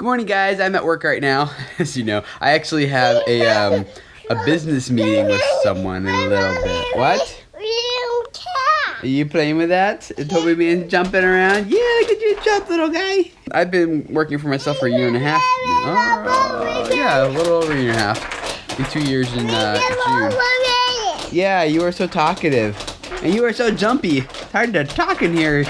Good morning, guys. I'm at work right now. As you know, I actually have a business meeting with someone in a little bit. What? Are you playing with that? Toby being jumping around? Yeah, look at you jump, little guy. I've been working for myself for a year and a half. Yeah, a little over a year and a half. Be 2 years in June. Yeah, you are so talkative. And you are so jumpy. It's hard to talk in here.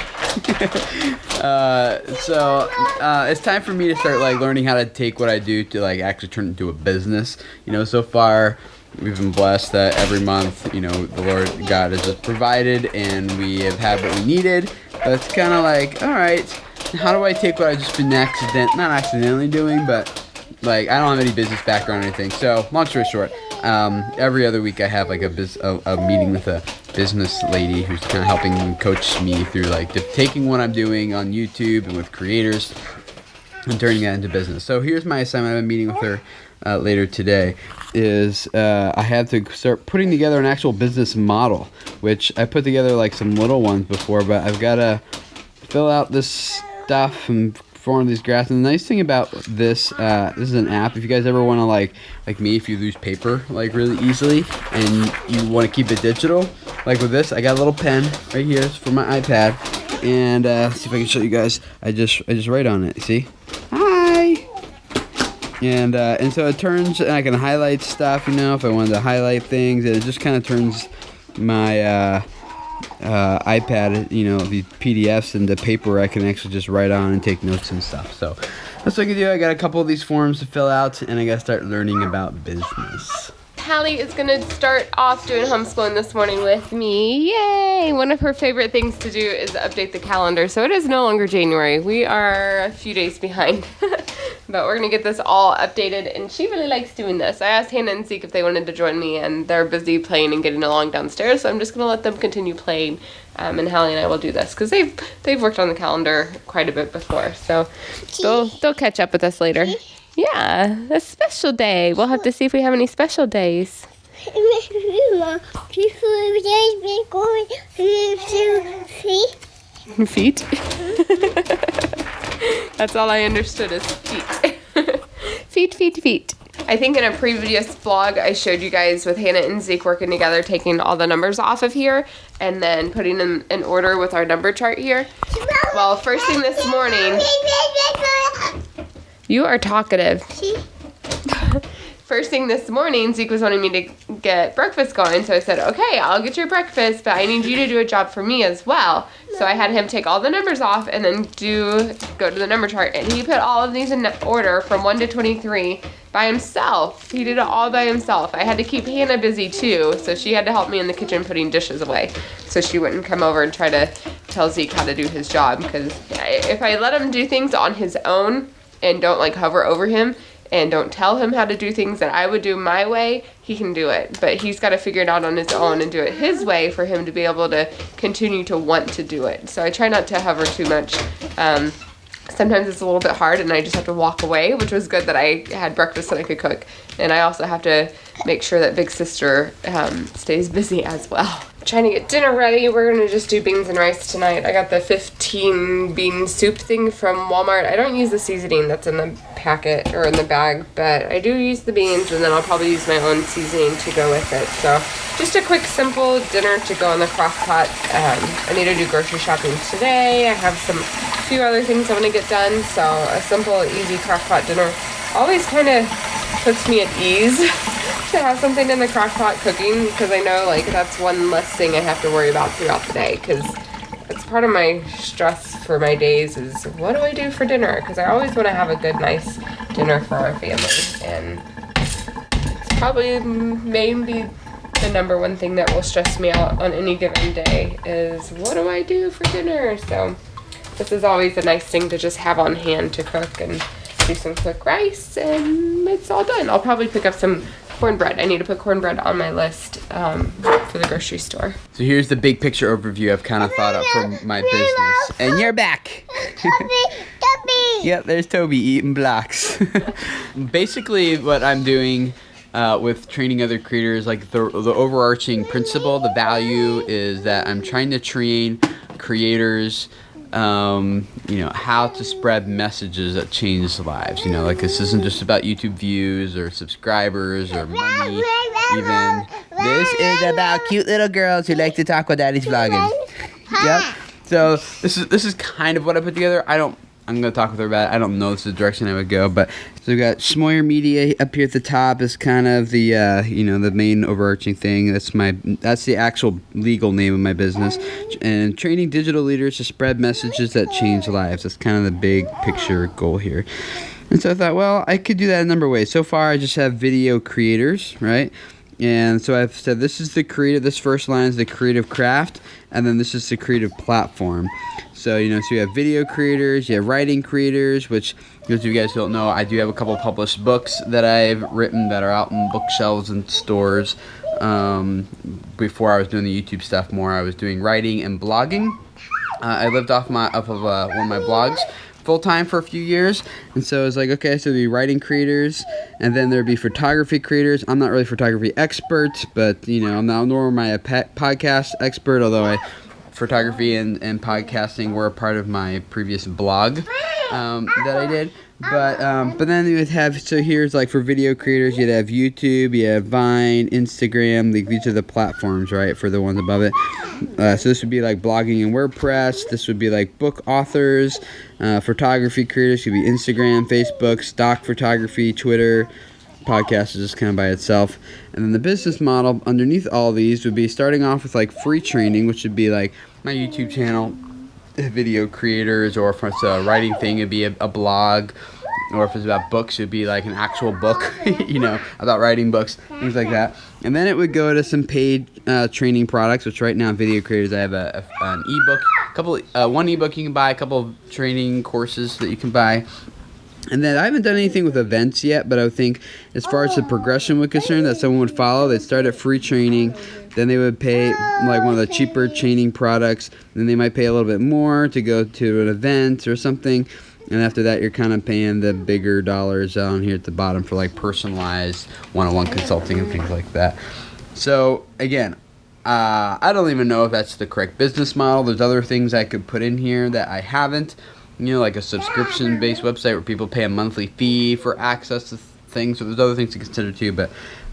It's time for me to start learning how to take what I do to actually turn it into a business. So far we've been blessed that every month, the Lord God has just provided and we have had what we needed. But it's kind of all right, how do I take what I've just been not accidentally doing, but I don't have any business background or anything. So long story short, every other week I have a meeting with a business lady who's kind of helping coach me through taking what I'm doing on YouTube and with creators and turning that into business. So here's my assignment. I have a meeting with her later today. I have to start putting together an actual business model, which I put together some little ones before, but I've got to fill out this stuff and form these graphs. And the nice thing about this is an app. If you guys ever want to like me, if you lose paper really easily and you want to keep it digital, with this, I got a little pen right here. It's for my iPad, and see if I can show you guys. I just write on it. See? Hi. And so it turns, and I can highlight stuff. If I wanted to highlight things, and it just kind of turns my iPad, these PDFs into paper I can actually just write on and take notes and stuff. So that's what I can do. I got a couple of these forms to fill out, and I got to start learning about business. Halle is going to start off doing homeschooling this morning with me. Yay! One of her favorite things to do is update the calendar. So it is no longer January. We are a few days behind. But we're going to get this all updated, and she really likes doing this. I asked Hannah and Zeke if they wanted to join me, and they're busy playing and getting along downstairs, so I'm just going to let them continue playing, and Halle and I will do this, because they've worked on the calendar quite a bit before, so they'll catch up with us later. Yeah, a special day. We'll have to see if we have any special days. Feet? That's all I understood is feet. feet. I think in a previous vlog I showed you guys with Hannah and Zeke working together, taking all the numbers off of here and then putting them in order with our number chart here. Well, first thing this morning, you are talkative. First thing this morning, Zeke was wanting me to get breakfast going, so I said, okay, I'll get your breakfast, but I need you to do a job for me as well. So I had him take all the numbers off and then go to the number chart, and he put all of these in order from 1 to 23 by himself. He did it all by himself. I had to keep Hannah busy too, so she had to help me in the kitchen putting dishes away, so she wouldn't come over and try to tell Zeke how to do his job, because if I let him do things on his own and don't hover over him, and don't tell him how to do things that I would do my way, he can do it. But he's got to figure it out on his own and do it his way for him to be able to continue to want to do it. So I try not to hover too much. Sometimes it's a little bit hard and I just have to walk away, which was good that I had breakfast that I could cook. And I also have to make sure that big sister stays busy as well. Trying to get dinner ready. We're going to just do beans and rice tonight. I got the 15 bean soup thing from Walmart. I don't use the seasoning that's in the packet or in the bag, but I do use the beans, and then I'll probably use my own seasoning to go with it. So just a quick, simple dinner to go in the crock pot. I need to do grocery shopping today. I have a few other things I want to get done, so a simple, easy crock pot dinner always kind of puts me at ease to have something in the crock pot cooking, because I know that's one less thing I have to worry about throughout the day, because it's part of my stress for my days is what do I do for dinner, because I always want to have a good, nice dinner for our family, and it's probably maybe the number one thing that will stress me out on any given day is what do I do for dinner. So this is always a nice thing to just have on hand to cook and do some quick rice, and it's all done. I'll probably pick up some cornbread. I need to put cornbread on my list for the grocery store. So here's the big picture overview I've kind of thought up for my business. And you're back. Toby. Yep, there's Toby eating blocks. Basically what I'm doing with training other creators, the overarching principle, the value is that I'm trying to train creators how to spread messages that change lives. Like this isn't just about YouTube views or subscribers or money even. This is about cute little girls who like to talk while daddy's vlogging. Yep. So this is kind of what I put together. I'm going to talk with her about it. I don't know if this is the direction I would go, but so we got Schmoyer Media up here at the top is kind of the the main overarching thing. That's the actual legal name of my business, and training digital leaders to spread messages that change lives. That's kind of the big picture goal here. And so I thought, well, I could do that a number of ways. So far, I just have video creators, right? And so I've said this is the creative. This first line is the creative craft, and then this is the creative platform. So so you have video creators, you have writing creators, which, if you guys don't know, I do have a couple published books that I've written that are out in bookshelves and stores. Before I was doing the YouTube stuff more, I was doing writing and blogging. I lived off of one of my blogs full-time for a few years, and so it's like, okay, so there'd be writing creators, and then there'd be photography creators. I'm not really a photography expert, but nor am I a podcast expert, although photography and podcasting were a part of my previous blog that I did. But then you would have, so here's like for video creators, you'd have YouTube, you have Vine, Instagram. These are the platforms, right, for the ones above it. So this would be like blogging and WordPress. This would be like book authors. Photography creators could be Instagram, Facebook, stock photography, Twitter. Podcast is just kind of by itself. And then the business model underneath all these would be starting off with like free training, which would be like my YouTube channel, video creators, or if it's a writing thing, it'd be a blog, or if it's about books, it'd be like an actual book, about writing books, things like that. And then it would go to some paid training products, which right now, video creators, I have an ebook, one ebook you can buy, a couple of training courses that you can buy. And then I haven't done anything with events yet, but I would think as far as the progression would concern, that someone would follow. They'd start at free training, then they would pay like one of the cheaper training products, then they might pay a little bit more to go to an event or something, and after that you're kind of paying the bigger dollars down here at the bottom for like personalized one-on-one consulting and things like that. So again, I don't even know if that's the correct business model. There's other things I could put in here that I haven't. Like a subscription-based website where people pay a monthly fee for access to things. So there's other things to consider too. But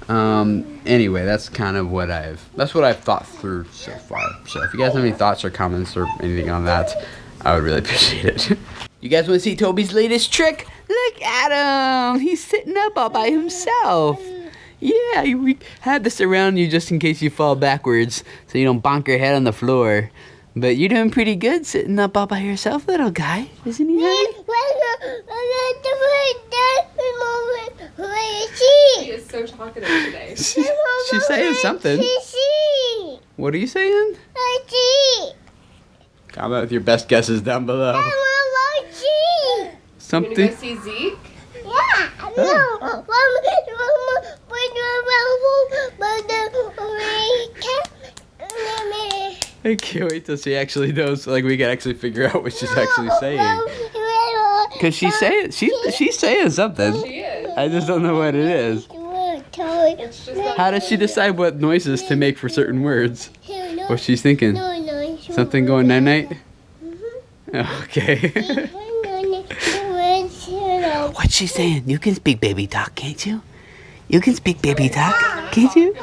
anyway, that's kind of what I've thought through so far. So if you guys have any thoughts or comments or anything on that, I would really appreciate it. You guys want to see Toby's latest trick? Look at him! He's sitting up all by himself. Yeah, we had this around you just in case you fall backwards, so you don't bonk your head on the floor. But you're doing pretty good sitting up all by yourself, little guy. Isn't he, honey? She is so talkative today. She's saying something. What are you saying? Comment with your best guesses down below. Something. You gonna go see Zeke? I can't wait till she actually knows, like we can actually figure out what she's actually saying. Because she's saying something. She is. I just don't know what it is. How does she decide what noises to make for certain words? What she's thinking? Something going night-night? Okay. What's she saying? You can speak baby talk, can't you? You can speak baby talk, can't you?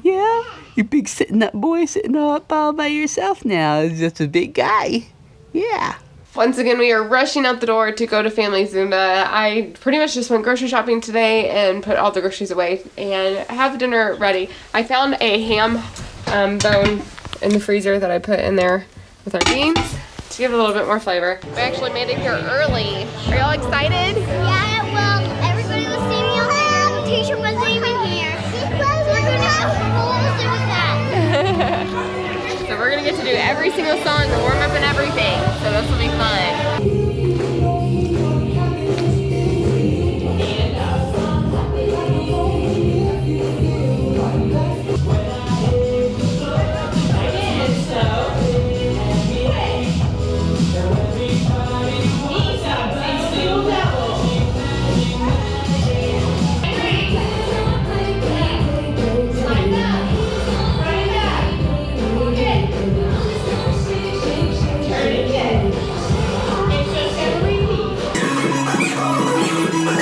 Yeah? You big sitting up boy, sitting up all by yourself now. It's just a big guy. Yeah. Once again, we are rushing out the door to go to family Zumba. I pretty much just went grocery shopping today and put all the groceries away and have dinner ready. I found a ham bone in the freezer that I put in there with our beans to give it a little bit more flavor. We actually made it here early. Are y'all excited? Yeah, well, everybody was standing out there. The teacher wasn't even here. So we're going to have rules with that. So we're going to get to do every single song, the warm up and everything. So this will be fun. All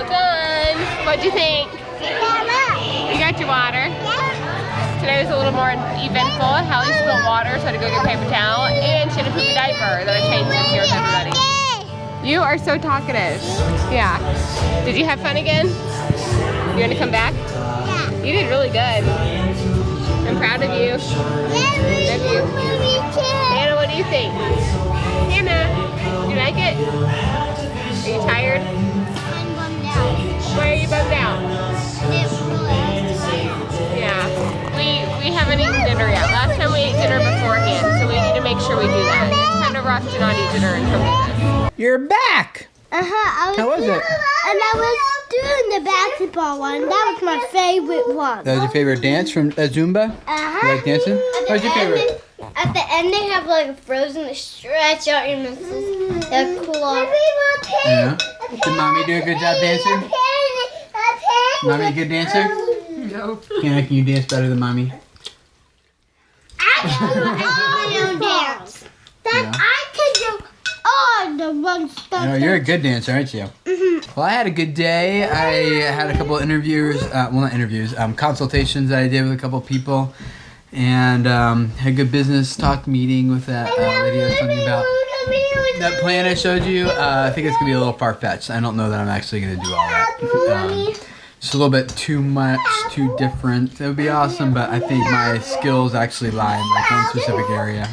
done. What'd you think? You got your water? Today was a little more eventful. Halle spilled water, so I had to go get a paper towel. And she had a poopy diaper that I changed in here with everybody. You are so talkative. Yeah. Did you have fun again? You want to come back? Yeah. You did really good. I'm proud of you. Love you. Anna, what do you think? Anna, do you like it? Are you tired? I'm bummed out. Why are you bummed out? Yeah. We haven't eaten dinner yet. Last time we ate dinner beforehand, so we need to make sure we do that. It's kind of rough to not eat dinner until this. You're back. How was it? And I was doing the basketball one. That was my favorite one. That was your favorite dance from Zumba? You like dancing? What was your favorite? At the end, they have like a frozen stretch out your muscles. They're cool. Yeah. Did mommy do a good job dancing? Mommy a good dancer? No. Can you dance better than mommy? I don't dance. Yeah. I can do all the one stuff. No, you're a good dancer, aren't you? Well, I had a good day. I had a couple of interviews, well, not interviews, consultations that I did with a couple of people. And had a good business talk meeting with that lady I was talking about. That plan I showed you, I think it's going to be a little far-fetched. I don't know that I'm actually going to do all that. Just a little bit too much, too different. It would be awesome, but I think my skills actually lie in like one specific area.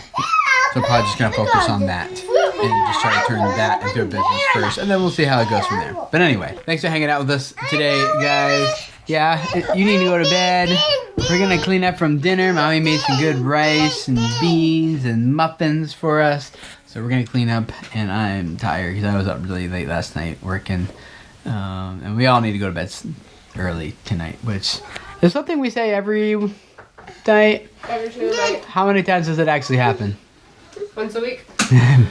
So I'm probably just going to focus on that and just try to turn that into a business first, and then we'll see how it goes from there. But anyway, thanks for hanging out with us today, guys. Yeah, you need to go to bed. We're going to clean up from dinner. Mommy made some good rice and beans and muffins for us. So we're going to clean up, and I'm tired because I was up really late last night working. And we all need to go to bed early tonight, which is something we say every night. Every single night. How many times does it actually happen? Once a week.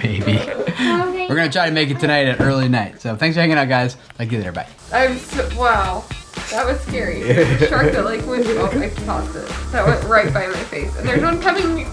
Maybe. We're going to try to make it tonight at early night. So thanks for hanging out, guys. Talk to you later. Bye. Wow. That was scary. Shark that like went off my faucet. That went right by my face. And there's one coming like